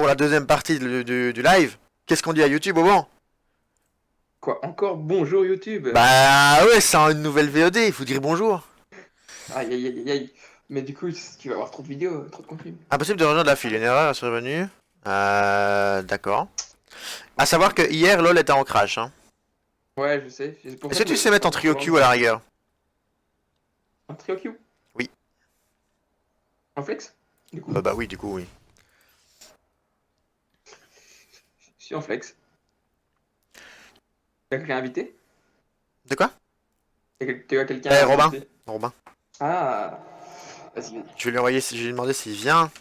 pour la deuxième partie du live. Qu'est-ce qu'on dit à YouTube au bon? Quoi, encore bonjour YouTube? Bah ouais, c'est une nouvelle VOD, il faut dire bonjour. Aïe aïe aïe aïe aïe. Mais du coup, tu vas avoir trop de vidéos, trop de contenu. Impossible de rejoindre la file, une erreur est survenue. D'accord. À savoir que hier, LoL était en crash. Hein. Ouais, je sais. C'est pour Est-ce ça que que tu sais j'ai mettre pas en pu trio rejoindre Q à la rigueur? un trio Q. Oui. En flex? Du coup, Bah oui, du coup, oui. je suis en flex. T'as quelqu'un invité? De quoi? Tu as quelqu'un Eh, à Robin. inviter? Robin. Ah, vas-y, vas-y. Je vais lui envoyer, je vais lui demander s'il vient.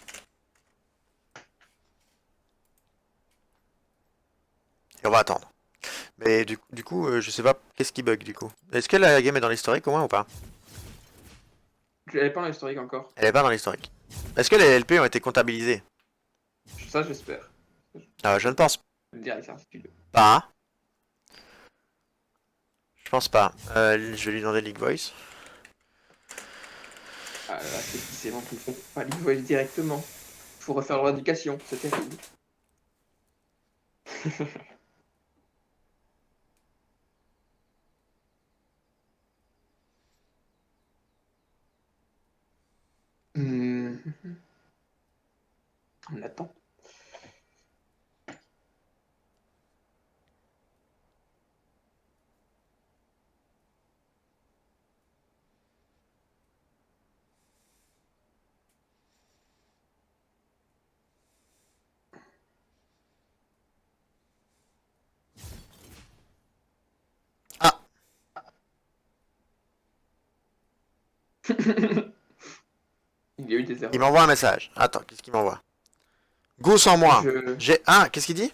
Et on va attendre. Mais du coup, je sais pas, qu'est-ce qui bug du coup? Est-ce que la game est dans l'historique au moins ou pas? Je l'avais pas en historique encore. Elle est pas dans l'historique. Est-ce que les LP ont été comptabilisés? Ça, j'espère. Je ne pense Je vais le dire avec certitude. pas. Je pense pas. Je vais lui demander League Voice. Ah là là, c'est bon qu'ils font pas les voice directement. Faut refaire leur éducation, c'est terrible. Hmm, on attend. Ah, Il y a eu des il erreurs. m'envoie un message. Attends, qu'est-ce qu'il m'envoie? Go sans moi. Je... J'ai. Ah, qu'est-ce qu'il dit?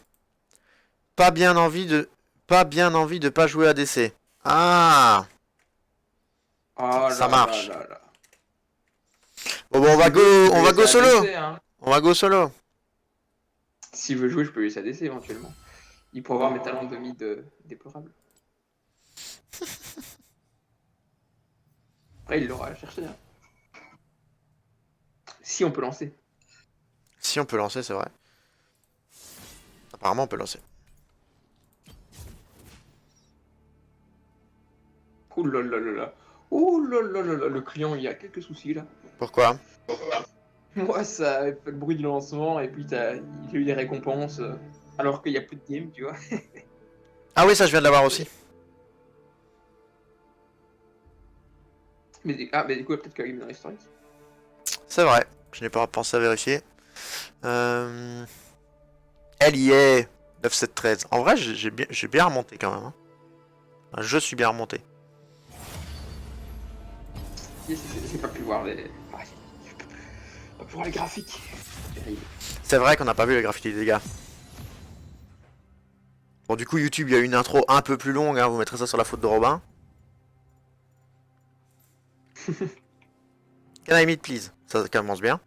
Pas bien envie de. Pas bien envie de pas jouer à DC. Ah, Oh ça là là marche. là là. Bon, on va S'il go, veut, je peux on lui va laisser go solo. ADC, hein. On va go solo. S'il veut jouer, je peux lui laisser ADC éventuellement. Il pourrait avoir mes talents de mid déplorables. Après, il l'aura cherché, hein. Si on peut lancer. Si on peut lancer, c'est vrai. Apparemment, on peut lancer. Ouh là là là là. Ouh là là là là. Le client, il y a quelques soucis là. Pourquoi? Moi, ça a fait le bruit du lancement et puis il a eu des récompenses alors qu'il n'y a plus de game, tu vois. Ah oui, ça, je viens de l'avoir aussi. Mais du coup, peut-être qu'il y a game dans l'historique. C'est vrai. Je n'ai pas pensé à vérifier. Elle y est. 9-7-13. En vrai, j'ai bien remonté quand même. Hein. Enfin, je suis bien remonté. J'ai pas pu voir les. Ah, j'ai pas pu voir les graphiques. Terrible. C'est vrai qu'on n'a pas vu le graffiti des gars. Bon, du coup, YouTube, il y a une intro un peu plus longue. Hein. Vous mettrez ça sur la faute de Robin. Can I meet, please? Ça commence bien.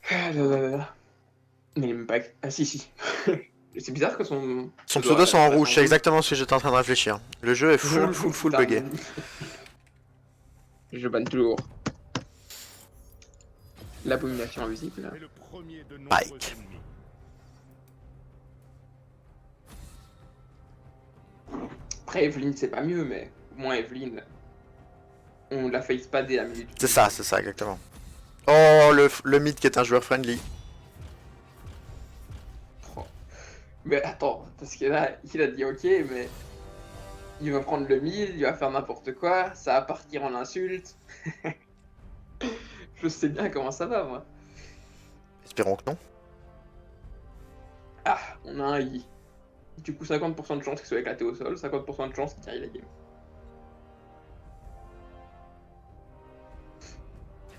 Ah là là là là. Mais il est même pas. Ah si, si. C'est bizarre que son Son pseudo pseudo sont en apparaisse rouge. en C'est rouge. exactement ce que j'étais en train de réfléchir. Le jeu est full Putain, buggé. je banne toujours. L'abomination invisible. Pike. Après, Evelyne, c'est pas mieux, mais au moins Evelyne, on la face pas dès la minute. C'est ça, exactement. Oh, le mythe qui est un joueur friendly. Oh. Mais attends, parce que là, il a dit ok, mais il va prendre le mid, il va faire n'importe quoi, ça va partir en insulte. Je sais bien comment ça va, moi. Espérons que non. Ah, on a un I. Du coup, 50% de chance qu'il soit éclaté au sol, 50% de chance qu'il carry la game.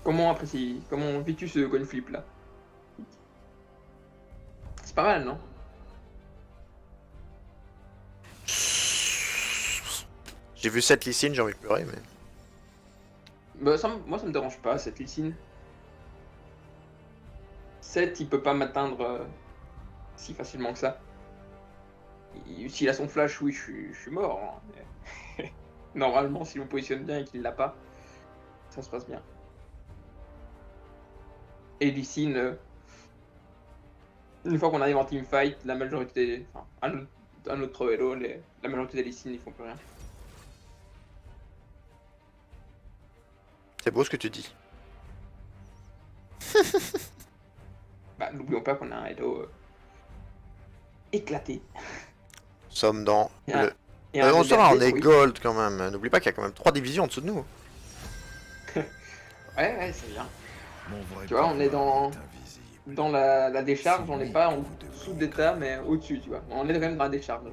Comment apprécies, comment vis-tu ce coin flip là? C'est pas mal, non? J'ai vu cette lysine, j'ai envie de pleurer, mais. Bah, moi, ça me dérange pas, cette Lysine. 7, il peut pas m'atteindre si facilement que ça. S'il a son flash, oui, je suis mort. Hein. Mais normalement, s'il me positionne bien et qu'il l'a pas, ça se passe bien. Et Lee Sin, une fois qu'on arrive en teamfight, la majorité, enfin, un autre Elo, la majorité des Lee Sin, ils font plus rien. C'est beau ce que tu dis. Bah, n'oublions pas qu'on a un Elo éclaté. Nous sommes dans Et un- le... et un on EDRD, on est oui. gold quand même. N'oublie pas qu'il y a quand même 3 divisions en dessous de nous. Ouais, c'est bien. Mon vrai Tu vois, on est pouvoir est invisible. Dans la décharge, on n'est pas en dessous d'état, mais au-dessus, tu vois. On est quand même dans la décharge.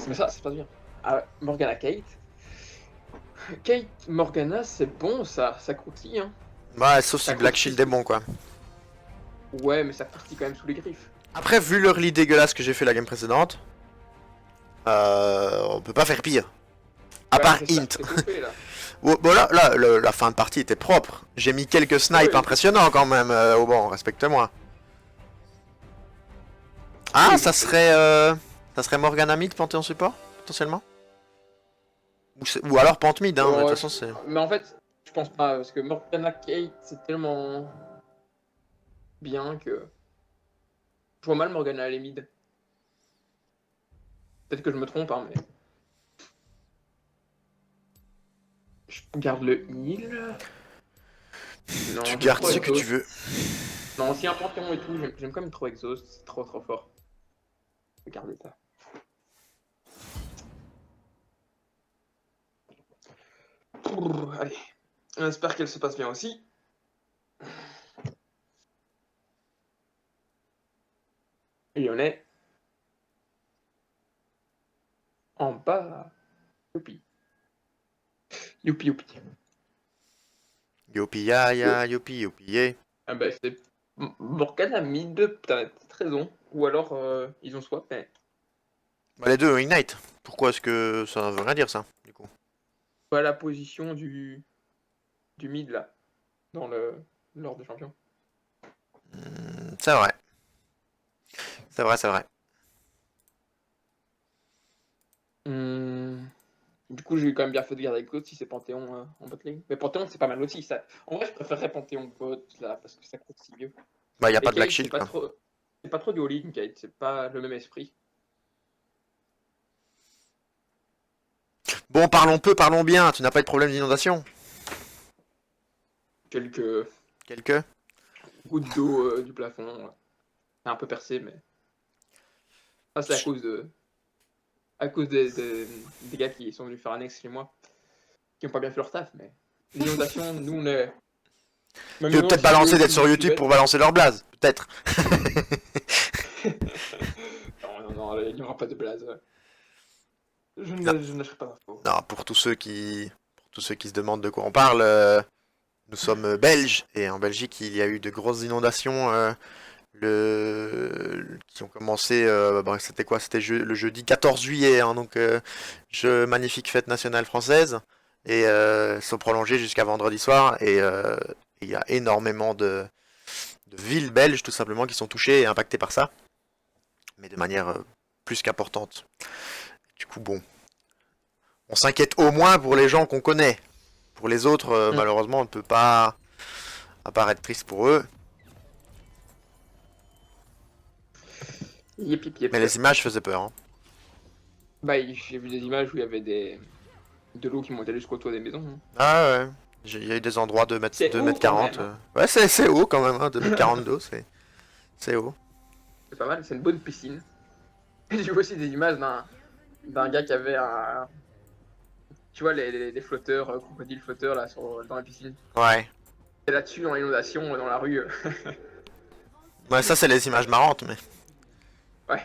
Mais ça se passe bien. Ah, Morgana Kate. Kate Morgana, c'est bon, ça croustille, hein. Ouais, sauf si Ça Black croustille. Shield est bon quoi. Ouais, mais ça croustille quand même sous les griffes. Après, vu leur lit dégueulasse que j'ai fait la game précédente, on peut pas faire pire. À Ouais, part mais j'espère Int. que c'est complet, là. Bon là, la fin de partie était propre. J'ai mis quelques snipes Ouais. impressionnants quand même. Oh bon, respecte-moi. Ah, Oui, ça serait Morgana mid Panthéon support potentiellement. Ou alors Pant mid, hein. Mais de toute façon c'est. Mais en fait, je pense pas, parce que Morgana Kate, c'est tellement bien que. Je vois mal Morgana à les mid. Peut-être que je me trompe, hein, mais. Je garde le heal. Non, Tu j'aime gardes trop ce que tu Exhaust. veux. Non, si un Panthéon et tout, j'aime quand même trop Exhaust, c'est trop fort. Regardez ça. Allez, on espère qu'elle se passe bien aussi. Et on est en bas. Youpi. Youpi, youpi. Yopi ya ya, yopi yopi yeah. Ah bah c'est... Morgana mid, t'as peut-être raison. Ou alors ils ont swap, mais Bah, les deux ont Ignite. Pourquoi est-ce que ça veut rien dire ça, du coup? pas la position du mid là, dans l'ordre des champions. C'est vrai. C'est vrai, c'est vrai. Du coup, j'ai quand même bien fait de garder avec l'autre si c'est Panthéon en bot lane. Mais Panthéon, c'est pas mal aussi. Ça... En vrai, je préférerais Panthéon bot là, parce que ça coûte si mieux. Bah, y a Et pas de Black Kate, Shield quoi. c'est pas trop du all-in, Kate. C'est pas le même esprit. Bon, parlons peu, parlons bien. Tu n'as pas eu de problème d'inondation? Quelques Quelques? gouttes d'eau du plafond. C'est un peu percé, mais. Ça, c'est à cause des gars qui sont venus faire un ex chez moi, qui ont pas bien fait leur taf, mais. L'inondation, nous, on est. Tu veux peut-être balancer d'être sur YouTube pour balancer leur blaze? Peut-être. Non, il n'y aura pas de blaze. Je Non. ne lâcherai pas d'infos. Non, pour tous ceux qui se demandent de quoi on parle, nous sommes belges et en Belgique il y a eu de grosses inondations qui ont commencé. Bah, c'était quoi? C'était le jeudi 14 juillet, hein, donc magnifique fête nationale française et sont prolongées jusqu'à vendredi soir et il y a énormément de villes belges tout simplement qui sont touchées et impactées par ça, mais de manière plus qu'importante. Du coup, bon. On s'inquiète au moins pour les gens qu'on connaît. Pour les autres, malheureusement, on ne peut pas apparaître triste pour eux. Yep, yep, yep. Mais les images faisaient peur. Hein. Bah, j'ai vu des images où il y avait de l'eau qui montait jusqu'au toit des maisons. Hein. Ah ouais. Il y a eu des endroits de C'est 2 haut mètres quand 40. même, hein. Ouais, c'est haut quand même. Hein, 2 mètres 40 d'eau, c'est haut. C'est pas mal, c'est une bonne piscine. J'ai vu aussi des images d'un gars qui avait un. Tu vois, les flotteurs, crocodiles flotteurs là, dans la piscine. Ouais. Et là-dessus, en inondation, dans la rue. Ouais, ça, c'est les images marrantes, mais. Ouais.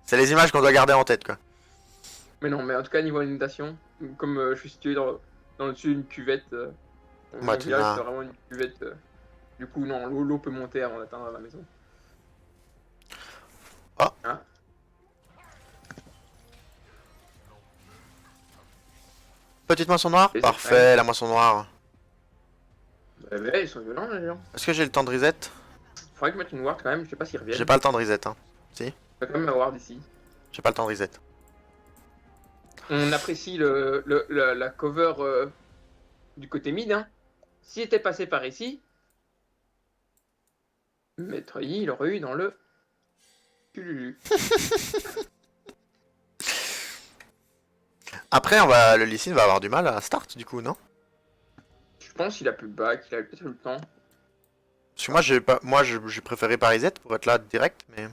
C'est les images qu'on doit garder en tête, quoi. Mais non, mais en tout cas, niveau inondation, comme je suis situé dans le dessus d'une cuvette, mon tu village, n'as- c'est vraiment une cuvette. Du coup, non, l'eau peut monter avant d'atteindre la maison. Ah. Hein. Petite moisson noire? Et c'est Parfait, la moisson noire. Ouais, ils sont violents, les gens. Est-ce que j'ai le temps de reset? Faudrait que je mette une ward quand même, je sais pas s'ils reviennent. J'ai pas le temps de reset, hein. Je vais quand même la ward ici. J'ai pas le temps de reset. On apprécie la cover du côté mid, hein. S'il était passé par ici, Maître Yi, il aurait eu dans le cululu. Après, le Lee Sin va avoir du mal à start du coup, non? Je pense qu'il a plus de bac, il a peut-être eu le temps. Parce que moi, j'ai préféré pas reset pour être là direct, mais.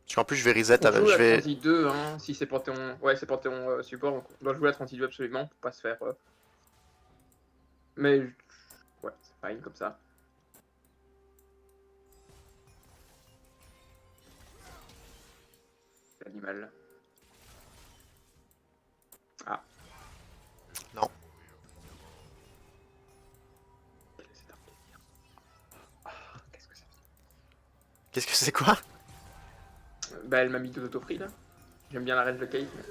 Parce qu'en plus, je vais reset, On joue je la vais. 32, hein, si c'est Panthéon. Ouais, c'est Panthéon support, donc on doit jouer la 32 absolument pour pas se faire. Mais. Ouais, c'est fine comme ça. L'animal. Ah. Non. Ah, qu'est-ce que c'est? Qu'est-ce que c'est quoi? Bah, elle m'a mis 2 auto-free là. J'aime bien la range de Kate. Mais...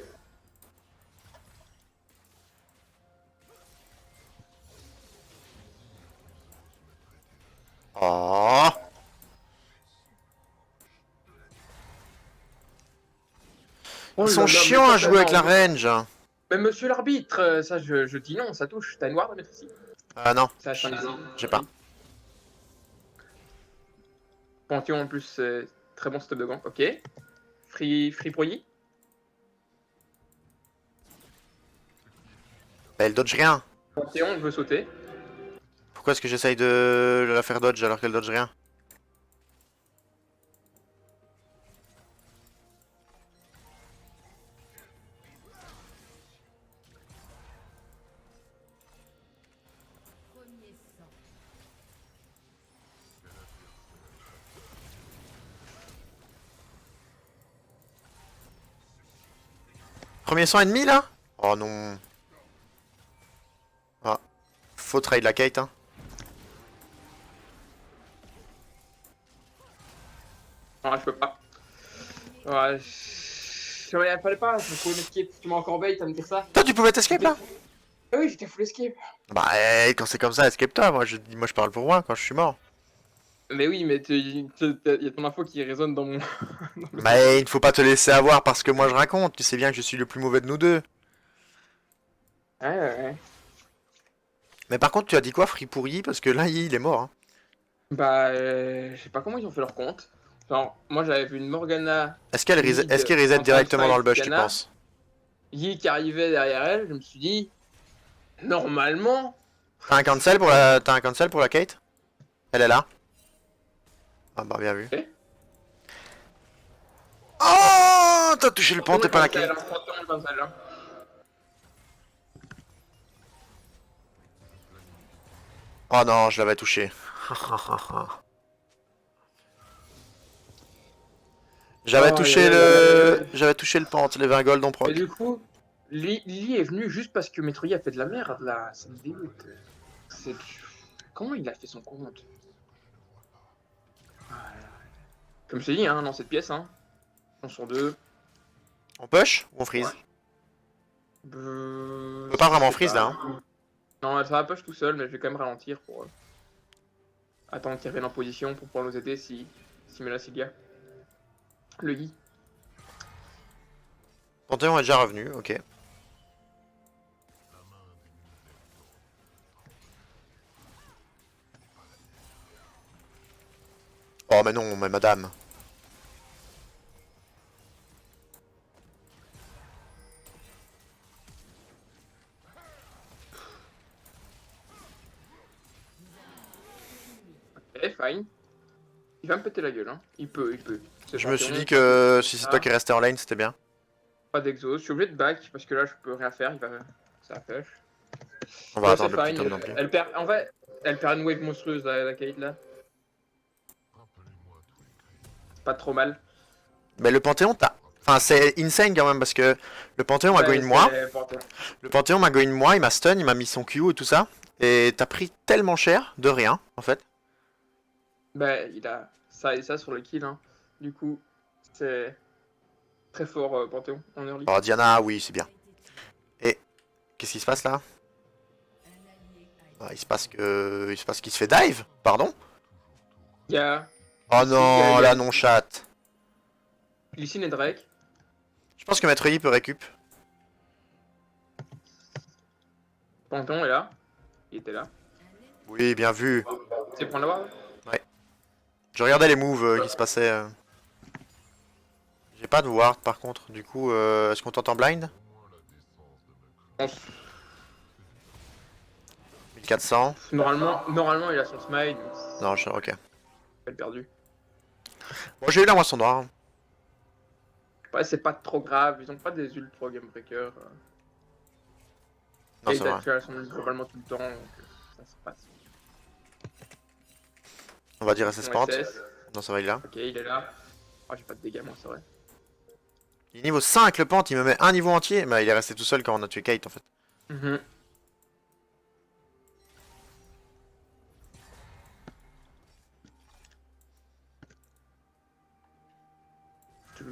Oh! Oh Ils là sont là, chiants mais à ça, jouer avec la non. range. Mais monsieur l'arbitre, ça je dis non, ça touche. T'as une ward à mettre ici. Ah non, Ça achète ici. j'ai pas. Panthéon en plus, c'est très bon stop de gants. Ok. Free pro Yi. Bah, elle dodge rien. Panthéon veut sauter. Pourquoi est-ce que j'essaye de la faire dodge alors qu'elle dodge rien? Premier sang ennemi là? Oh non. Ah. Faut trade la Kate hein. Ah, je peux pas. Ouais, ouais, fallait pas, je pouvais m'escape. Tu m'as encore bait à me dire ça. Toi tu pouvais t'escape là? Ah oui, j'étais full escape. Bah quand c'est comme ça, escape-toi. Moi je parle pour moi quand je suis mort. Mais oui, mais y a ton info qui résonne dans mon. Mais il ne faut pas te laisser avoir parce que moi je raconte. Tu sais bien que je suis le plus mauvais de nous deux. Ouais. Mais par contre tu as dit quoi Free pourri? Parce que là il est mort hein. Bah, je sais pas comment ils ont fait leur compte. Genre, moi j'avais vu une Morgana. Est-ce qu'il reset en directement dans le bush tu Diana, penses? Yi qui arrivait derrière elle, je me suis dit, normalement. T'as un cancel pour la Kate? Elle est là. Ah bah bien vu. Ok. Oh t'as touché le pont, t'es pas la Cancel, Kate. hein, Panthéon cancel, hein. Oh non, je l'avais touché. J'avais Oh, touché aïe. J'avais touché le pente, les 20 gold en Mais proc. du coup, Lily est venu juste parce que Metroid a fait de la merde là, ça me dégoûte. C'est... Comment il a fait son compte? Comme je t'ai dit, hein, dans cette pièce, hein. On sur deux. On push ou on freeze? On peut pas vraiment freeze là. Hein. Non, ça va push tout seul, mais je vais quand même ralentir pour attendre qu'il revienne en position pour pouvoir nous aider si Mela Cilia. Le Yi. Panthéon est déjà revenu, ok. Oh mais non, mais madame. Ok, fine. Il va me péter la gueule, hein. Il peut. C'est Je me suis Panthéon. dit que si c'est toi qui restais en lane, c'était bien. Pas d'exhaust. Je suis obligé de back parce que là, je peux rien faire. Ça pêche. On va Ouais, attendre c'est le fine. piton non plus. Elle perd. En fait, elle perd une wave monstrueuse, la Kate là. Pas trop mal. Mais le Panthéon, enfin, c'est insane quand même parce que le Panthéon m'a go in moi. Le Panthéon m'a go in moi, il m'a stun, il m'a mis son Q et tout ça. Et t'as pris tellement cher de rien en fait. Bah, il a ça et ça sur le kill, hein. Du coup, c'est très fort Panthéon en early. Oh Diana, oui, c'est bien. Et qu'est-ce qui se passe là? Ah, il se passe qu'il se fait dive, pardon? Il y a Oh Ici, non, il y a- la non chatte. Lysine et Drake. Je pense que Maître Yi peut récup. Panton est là. Il était là. Oui, bien vu. C'est pour l'avoir. Je regardais les moves qui se passaient. J'ai pas de ward par contre. Du coup, est-ce qu'on t'entend blind? 1400. Normalement, il a son smile. Donc Non, ok. c'est pas perdu. Bon, j'ai eu la moisson noire. Ouais, c'est pas trop grave. Ils ont pas des ultra game breakers. Non, Les c'est vrai. actuels sont globalement tout le temps. Donc ça se passe. On va dire SS Mon Pant. SS. Non, ça va, il est là. Ok, il est là. Oh, j'ai pas de dégâts, moi, c'est vrai. Il est niveau 5 le Pant, il me met un niveau entier. Mais il est resté tout seul quand on a tué Kate en fait. Mhm.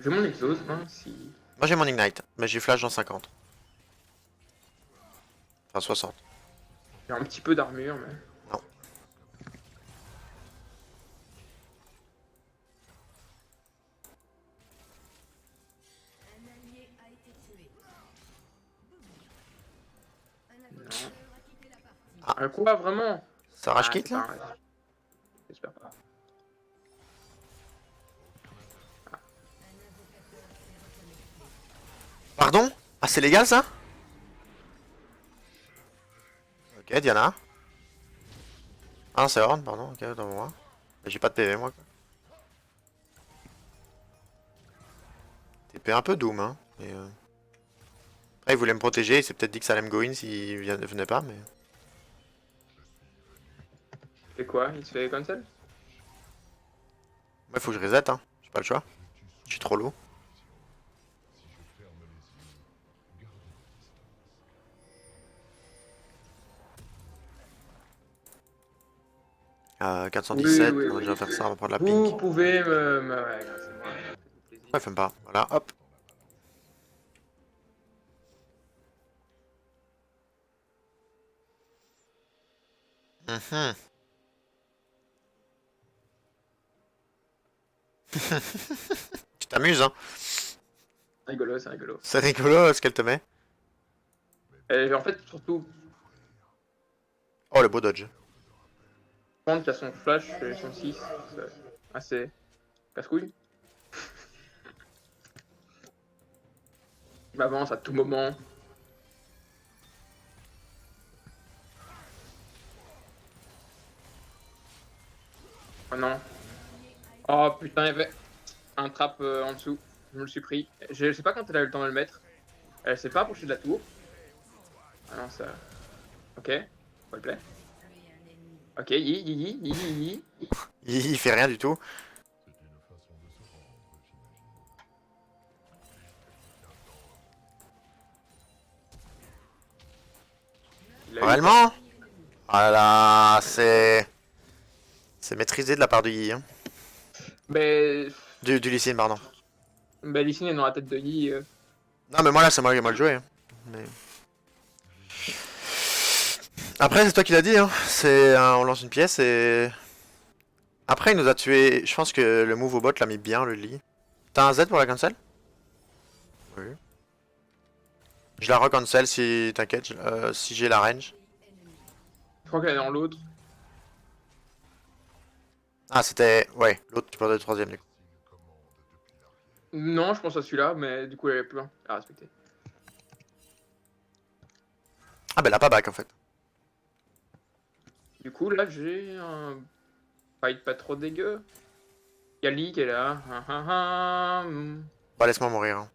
J'ai mon exhaust, hein, si. Moi j'ai mon Ignite, mais j'ai flash dans 50. Enfin 60. J'ai un petit peu d'armure, mais. Non. Non. Ah. Un combat vraiment. Ça rage Ah, kit c'est là? pas un- J'espère pas. Pardon? Ah, c'est légal ça? Ok, Diana. Ah non, c'est Horn, pardon, ok, dans moi. J'ai pas de PV moi. TP un peu Doom, hein. Mais, après, il voulait me protéger, il s'est peut-être dit que ça allait me go in s'il venait pas, mais. Il fait quoi? Il se fait cancel? Moi, il faut que je reset, hein. J'ai pas le choix. Je suis trop lourd. Oui, 417, oui, on va oui. déjà faire ça, on va prendre la Vous pink. pouvez ouais, c'est moi. Ça fait plaisir. Ouais, fais pas. Voilà, hop. Mhm. Tu t'amuses, hein. C'est rigolo, c'est rigolo. C'est rigolo ce qu'elle te met. Et en fait, surtout, Oh, le beau dodge. prendre qu'il y a son flash et son 6, c'est assez casse-couille. Il m'avance à tout moment. Oh non. Oh putain, il y avait un trap en dessous. Je me le suis pris. Je sais pas quand elle a eu le temps de le mettre. Elle s'est pas approchée de la tour. Ah non, ça. Ok, s'il te plaît. Ok, yi. Il fait rien du tout. Il a eu- Réellement? Ah là, c'est... C'est maîtrisé de la part de Yi, hein. Mais. Du Lee Sin, pardon. Bah, Lee Sin est dans la tête de Yi. Non, mais moi là, c'est moi qui ai mal joué, hein. Mais... Après, c'est toi qui l'as dit, hein. C'est, on lance une pièce et... Après, il nous a tué. Je pense que le move au bot l'a mis bien, le Lee. T'as un Z pour la cancel? Oui. Je la recancel si t'inquiète, si j'ai la range. Je crois qu'elle est dans l'autre. Ah, c'était... Ouais, l'autre, tu perdais le troisième, du coup. Non, je pense à celui-là, mais du coup, elle est plus un à respecter. Ah, bah, elle a pas back, en fait. Du coup, là, j'ai un fight pas trop dégueu. Y'a Lee qui est là. Bah, laisse-moi mourir, hein.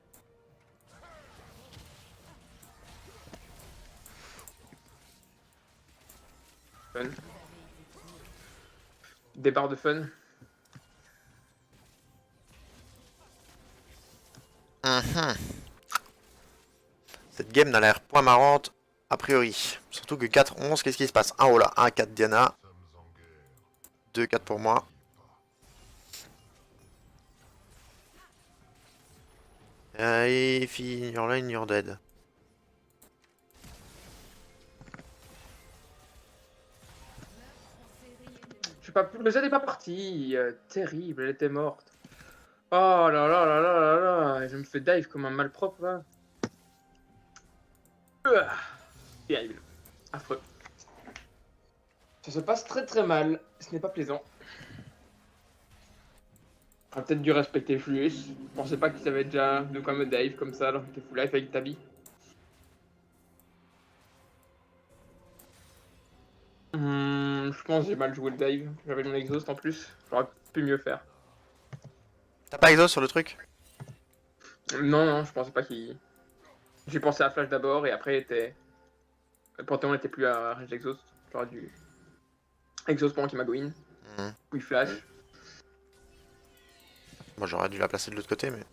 Fun. Des barres de fun. Mhm. Cette game n'a l'air point marrante, a priori. Surtout que 4-11, qu'est-ce qui se passe? 1 Ola, 1-4 Diana. 2-4 pour moi. If you're line, you're dead. Je sais pas plus. Le Z est pas parti. Terrible, elle était morte. Oh là là là là là là. Je me fais dive comme un malpropre là. Terrible. Affreux. Ça se passe très très mal. Ce n'est pas plaisant. On aurait peut-être dû respecter Fluus. Je pensais pas qu'il savait déjà de quoi me dive comme ça alors qu'il était full life avec Tabi. Je pense que j'ai mal joué le dive. J'avais mon exhaust en plus. J'aurais pu mieux faire. T'as pas exhaust sur le truc? Non, non, je pensais pas qu'il. J'ai pensé à Flash d'abord et après était. Panthéon n'était plus à range d'exhaust. J'aurais dû. Exhaust pendant qu'il m'a go in. Mhm. Puis Flash. Moi j'aurais dû la placer de l'autre côté, mais.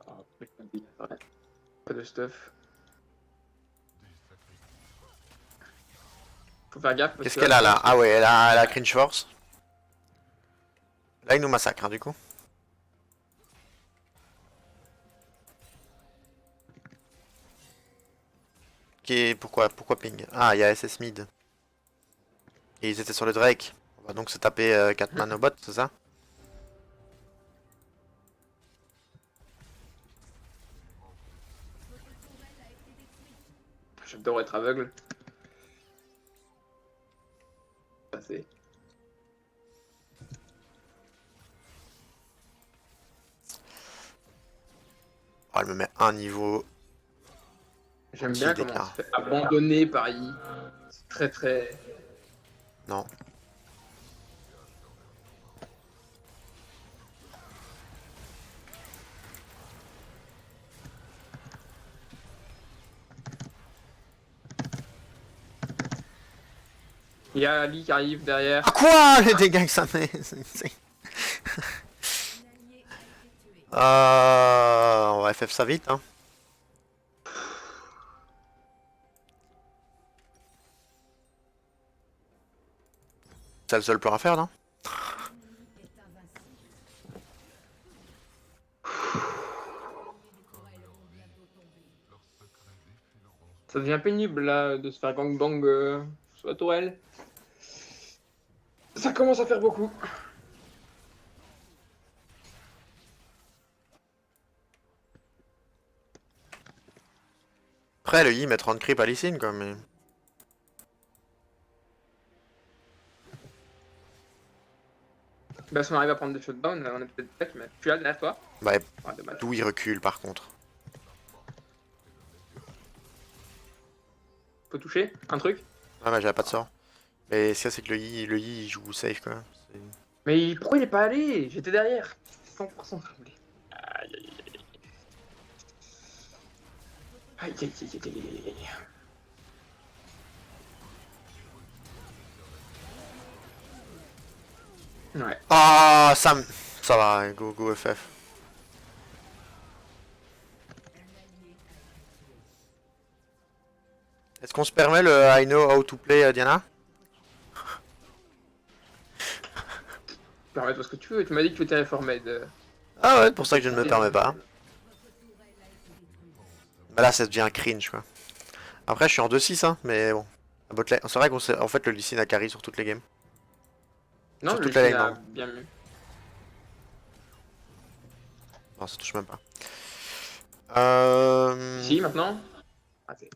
Oh, putain, pas de stuff. Faut faire gaffe. Parce Qu'est-ce que qu'elle a là? je pense Ah ouais, elle a Cringe Force. Là, il nous massacre, hein, du coup. Pourquoi ping? Ah, il y a SS mid. Et ils étaient sur le Drake. On va donc se taper 4 nanobots, c'est ça? que j'adore être aveugle. Ça, c'est. Oh, elle me met un niveau. J'aime Petit bien comment on d'écart. se fait abandonner par I. C'est très très. Non. Il y a Ali qui arrive derrière. Ah quoi? Les dégâts que ça met. On va FF ça vite, hein. C'est le seul plan à faire, non? Ça devient pénible là de se faire gangbang sur la tourelle. Ça commence à faire beaucoup. Après, le Yi met 30 creep à Lee quoi, mais. Bah si on arrive à prendre des shutdowns, on est peut-être back, mais tu as derrière toi. Bah, Ouais, dommage. d'où il recule par contre. Faut toucher un truc. Ah, bah, j'avais pas de sort. Mais ça, c'est que le Yi il joue safe, quoi. C'est- Mais pourquoi il est pas allé? J'étais derrière. 100% tremblé. Aïe aïe aïe. Aïe aïe aïe aïe aïe aïe. Ouais. Ah, ça va, go FF. Est-ce qu'on se permet le I know how to play Diana? Permets-toi ce que tu veux. Tu m'as dit que tu étais reformed. Ah ouais, pour ça que je ne me permets pas. Bah là, ça devient cringe, quoi. Après, je suis en 2-6, hein, mais bon. C'est vrai qu'en fait, le Lee Sin a carry sur toutes les games. Non, sur le toute la Lee Sin lane, a non. bien mieux. Non, ça touche même pas. Si, maintenant. Ah, c'est.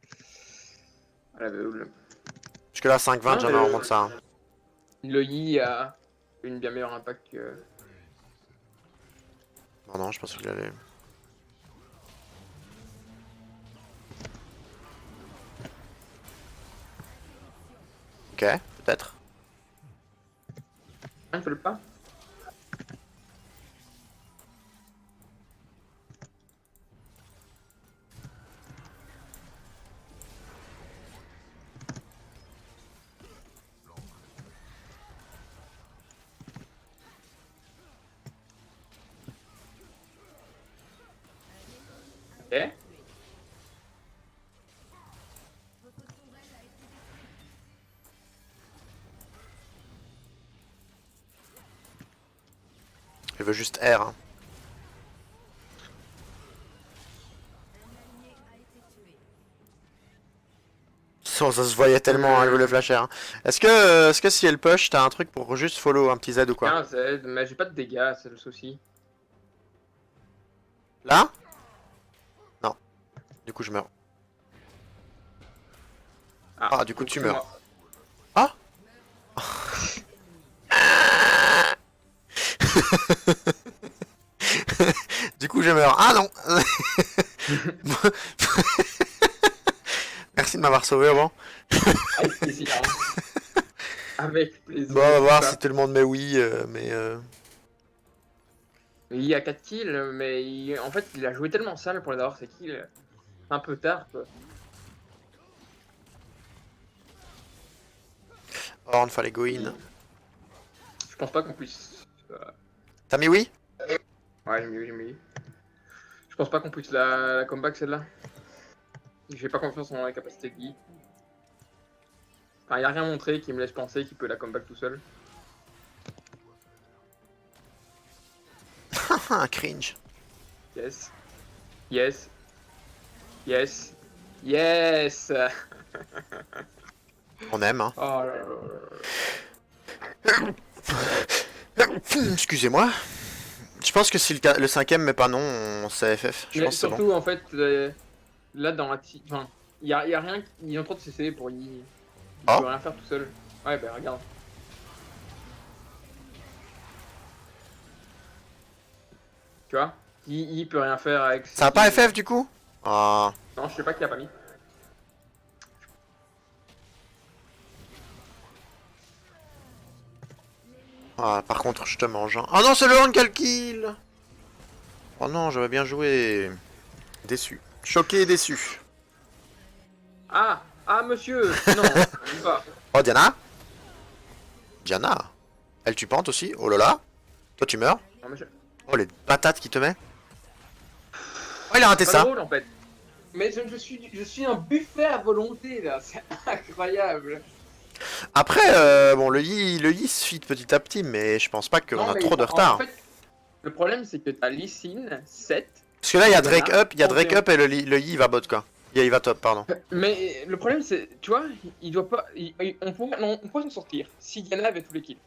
Ah, Jusque là, 5-20, Non, jamais on remonte ça. Hein. le Yi a une bien meilleure impact que. Non, je pense qu'il allait. Ok, peut-être. Ah, il faut le pas. Ok. Il veut juste R. Hein. Ça se voyait tellement, hein, elle veut le flasher. Hein. Est-ce que si elle push, t'as un truc pour juste follow un petit Z ou quoi? 15 Z, mais j'ai pas de dégâts, c'est le souci. Là? Non. Du coup, je meurs. Ah, du coup, donc tu c'est meurs. moi. Ah? Du coup, je meurs. Ah non! Merci de m'avoir sauvé avant. Avec plaisir. Hein. Avec Bon, plaisir, on va n'hésite voir pas. si tout le monde met oui, Il a 4 kills, mais en fait, il a joué tellement sale pour les avoir ses kills. Un peu tard, quoi. Horn, fallait go in. Et je pense pas qu'on puisse. T'as mis oui? Ouais, j'ai mis. Je pense pas qu'on puisse la comeback celle-là. J'ai pas confiance en la capacité de Guy. Enfin, il a rien montré qui me laisse penser qu'il peut la comeback tout seul. Ah, cringe. Yes. Yes. Yes. Yes. On aime, hein. Oh là là. Excusez-moi. Je pense que si le cinquième met pas non, c'est FF. Je Mais pense que c'est bon. surtout, en fait, là, dans la team. Enfin, y a rien. Ils ont trop de CC pour y. Il Oh. peut rien faire tout seul. Ouais, bah regarde. Tu vois, il peut rien faire avec. Ça a pas FF du coup? Ah. Non, je sais pas qui a pas mis. Ah, par contre, je te mange. Hein. Oh non, c'est le Horn qui a le kill! Oh non, j'avais bien joué. Déçu. Choqué et déçu. Ah, ah, monsieur. Non, même pas. Oh, Diana? Diana? Elle tue pente aussi? Oh là là? Toi, tu meurs? Non, monsieur. Oh, les patates qui te met? Oh, il a raté Pas ça. drôle en fait. Mais je suis un buffet à volonté là, c'est incroyable. Après, bon, le Yi se fit petit à petit, mais je pense pas qu'on Non, a mais trop de en retard. fait, le problème c'est que t'as Lee Sin, 7, Parce que là, il y a Drake Diana, up, il y a Drake 31. up et le Yi va bot quoi. Il va top, pardon. Mais le problème c'est, tu vois, il doit pas. On pourrait s'en sortir si Diana avait tous les kills.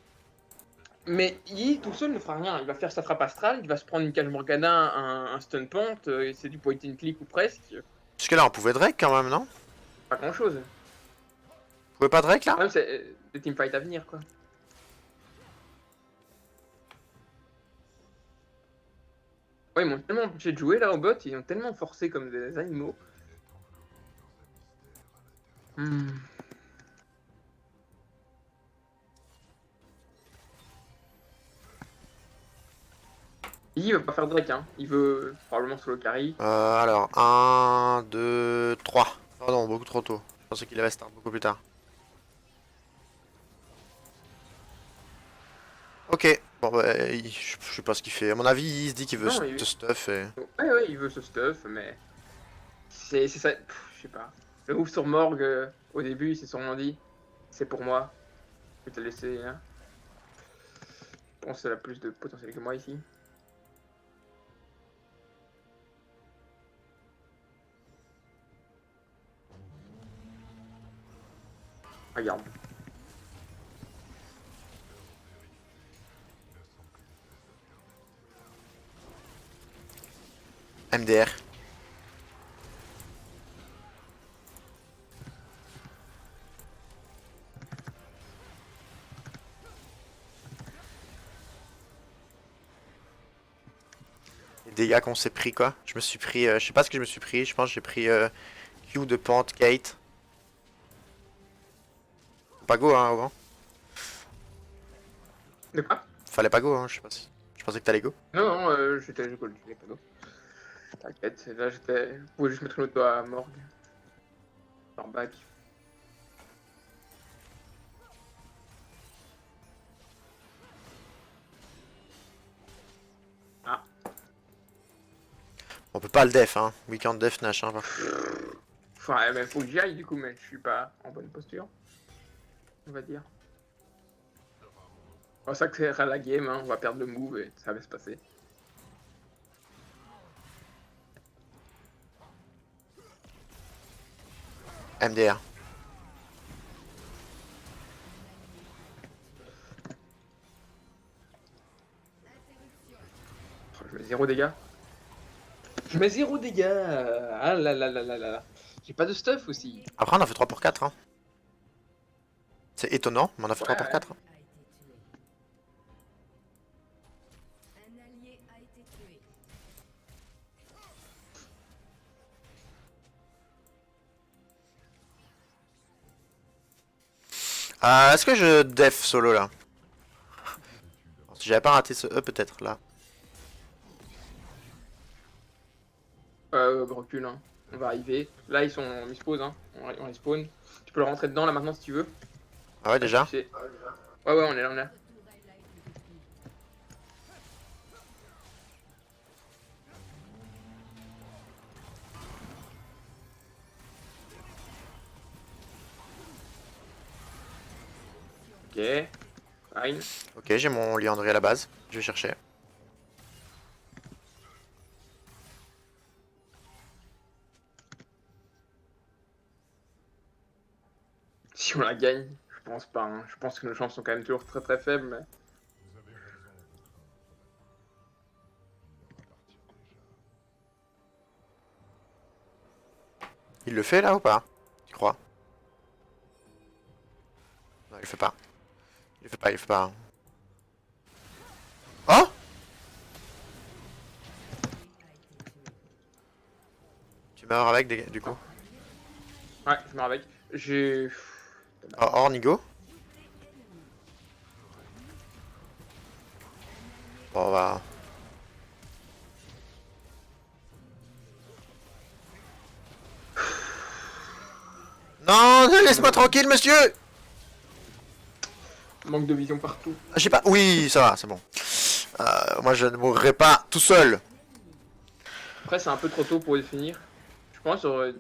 Mais Yi tout seul ne fera rien. Il va faire sa frappe astrale, il va se prendre une cage Morgana, un stun point, et c'est du point and click ou presque. Parce que là, on pouvait Drake quand même, non? Pas grand chose. Le On pouvait pas Drake là? problème c'est le teamfight à venir quoi. Ouais, ils m'ont tellement empêché de jouer là au bot, ils ont tellement forcé comme des animaux. Hmm. Il veut pas faire Drake, hein. Il veut probablement solo carry. Alors, 1, 2, 3. Oh non, beaucoup trop tôt. Je pensais qu'il avait start beaucoup plus tard. Ok. Bon, bah, je sais pas ce qu'il fait. À mon avis, il se dit qu'il veut Non, te stuff et... ouais, il veut ce stuff, mais c'est ça. Je sais pas. Le move sur Morgue au début, il s'est sûrement dit c'est pour moi. Je vais te laisser. Hein. Je pense qu'elle a plus de potentiel que moi ici. Regarde. MDR. Les dégâts qu'on s'est pris quoi. Je me suis pris... je sais pas ce que je me suis pris. Je pense que j'ai pris Q de pente, Kate. Pas go hein, avant. De quoi? Fallait pas go hein, je sais pas si... Je pensais que t'allais go. Non, non, j'étais je l'ai pas d'eau. T'inquiète, là j'étais. Vous pouvez juste mettre une auto à Morgue. Par back. Ah. On peut pas le def hein. Weekend def Nash hein. Ouais, mais faut que j'y aille du coup, mais je suis pas en bonne posture. On va dire. On va s'accélérer à la game, hein. On va perdre le move et ça va se passer. MDR. Oh, je mets 0 dégâts. Je mets 0 dégâts. Ah là là là là là là. J'ai pas de stuff aussi. Après, on a fait 3 pour 4. Hein. C'est étonnant, mais on a fait 3 pour Ouais. 4. Est-ce que je def solo là? Si j'avais pas raté ce E peut-être là. Recule, hein. On va arriver. Là, ils se posent, hein. On respawn. Tu peux le rentrer dedans là maintenant si tu veux. Ah ouais Tu déjà? sais. Ouais, ouais, on est là, on est là. Ok. Fine. Ok, j'ai mon Liandry à la base. Je vais chercher. Si on la gagne, je pense pas. Hein. Je pense que nos chances sont quand même toujours très très faibles. Mais... Il le fait là ou pas? Tu crois? Non, il le fait pas. Il le fait pas, il le fait pas. Oh! Tu meurs avec du coup? Ouais, je me avec. J'ai. Oh, Ornigo? Bon, on va. Non, laisse-moi tranquille, monsieur! Manque de vision partout. J'ai pas. Oui, ça va, c'est bon. Moi, je ne mourrai pas tout seul. Après, c'est un peu trop tôt pour le finir. Je pense sur. Ouais.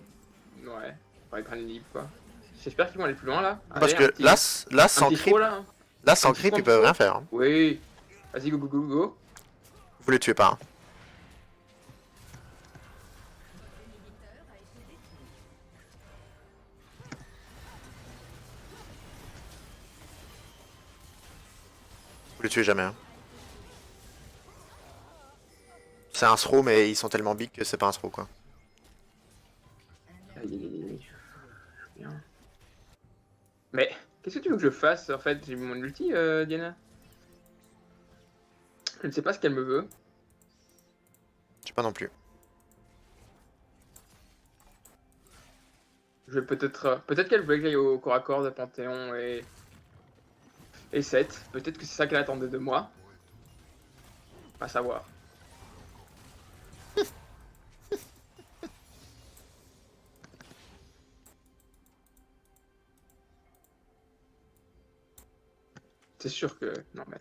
On va être libre quoi. J'espère qu'ils vont aller plus loin là. Parce Allez, que un là, sans petit creep, throw là. Hein. là, sans Un petit creep, ils throw, peuvent rien faire. Hein. Oui. Vas-y, go go go go. Vous les tuez pas. Hein. Vous les tuez jamais. Hein. C'est un throw, mais ils sont tellement big que c'est pas un throw quoi. Aïe, aïe, aïe, aïe. Bien. Mais qu'est-ce que tu veux que je fasse en fait? J'ai mis mon ulti, Diana. Je ne sais pas ce qu'elle me veut. Je sais pas non plus. Je vais peut-être. Peut-être qu'elle voulait que j'aille au corps à corps de Panthéon et 7. Peut-être que c'est ça qu'elle attendait de moi. Pas savoir. C'est sûr que. Non mais.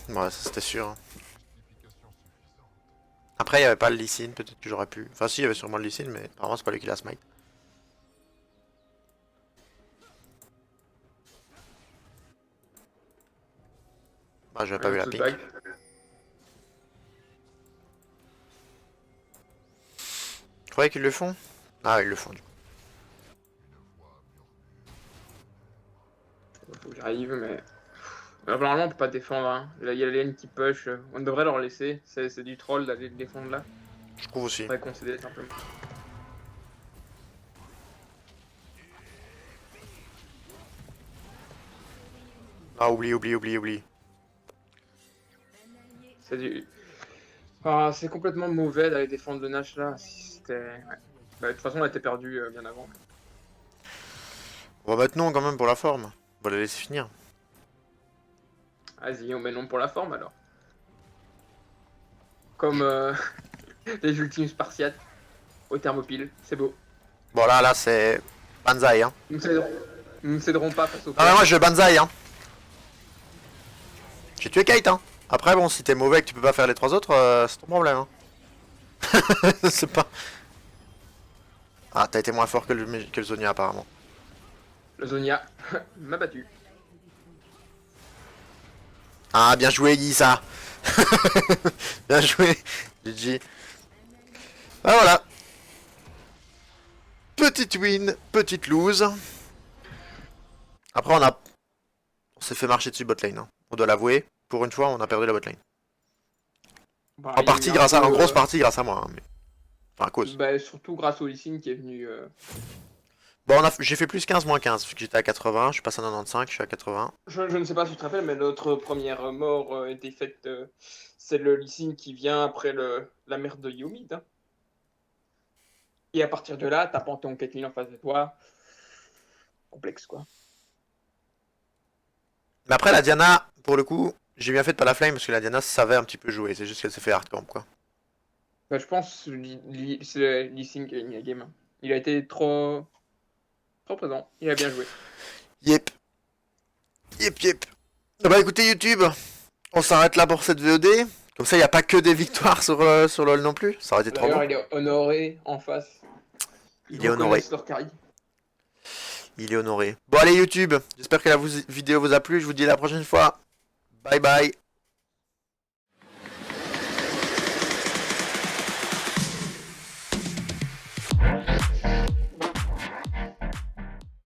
Ouais, ça c'était sûr. Hein. Après, il y avait pas le Lee Sin, peut-être que j'aurais pu. Enfin, si, il y avait sûrement le Lee Sin, mais apparemment, c'est pas lui qui l'a smite. Ah, j'avais pas vu la Tout pique. back. Tu croyais qu'ils le font? Ah, ils le font du coup. Faut que j'arrive, mais. Normalement, on peut pas défendre. Hein. Là, il y a les lanes qui push. On devrait leur laisser. C'est du troll d'aller défendre là. Je trouve aussi. On devrait concéder simplement. Ah, oublie. C'est du. Ah, c'est complètement mauvais d'aller défendre le Nash là. C'était. Ouais. Bah, de toute façon, on était perdu bien avant. On va mettre non quand même pour la forme. On va la laisser finir. Vas-y, on met non pour la forme alors. Comme les ultimes spartiates au thermopile, c'est beau. Bon, là, c'est. Banzai, hein. Nous ne céderons pas face au Ah, mais fer. moi, je Banzai, hein. J'ai tué Kate, hein. Après, bon, si t'es mauvais et que tu peux pas faire les trois autres, c'est ton problème, hein. C'est pas. Ah, t'as été moins fort que le Zonia, apparemment. Le Zonia m'a battu. Ah, bien joué, Yisa. Bien joué, GG. Ah, voilà. Petite win, petite lose. Après, on s'est fait marcher dessus botlane. Hein. On doit l'avouer. Pour une fois, on a perdu la botlane. Bah, En il y a partie eu un peu, en grosse partie grâce à moi. Hein, mais... Enfin, à cause. bah, surtout grâce au Lee Sin qui est venu. Bon, j'ai fait plus 15, moins 15. Vu que j'étais à 80, je suis passé à 95, je suis à 80. Je ne sais pas si tu te rappelles, mais notre première mort était faite. C'est le Lee Sin qui vient après la merde de Yomid. Hein. Et à partir de là, t'as Panthéon Caitlyn en face de toi. Complexe, quoi. Mais après, la Diana, pour le coup, j'ai bien fait de pas la flame parce que la Diana savait un petit peu jouer. C'est juste qu'elle s'est fait hardcamp, quoi. Bah, je pense que c'est Lee Sin qui a gagné la game. Hein. Il a été trop présent. Il a bien joué. Yep. Yep, yep. Bah écoutez, YouTube, on s'arrête là pour cette VOD. Comme ça, il n'y a pas que des victoires sur LoL non plus. Ça aurait été trop D'ailleurs, bon. il est honoré en face. Il est honoré. Leur carry. Il est honoré. Bon, allez, YouTube, j'espère que la vidéo vous a plu. Je vous dis à la prochaine fois. Bye bye.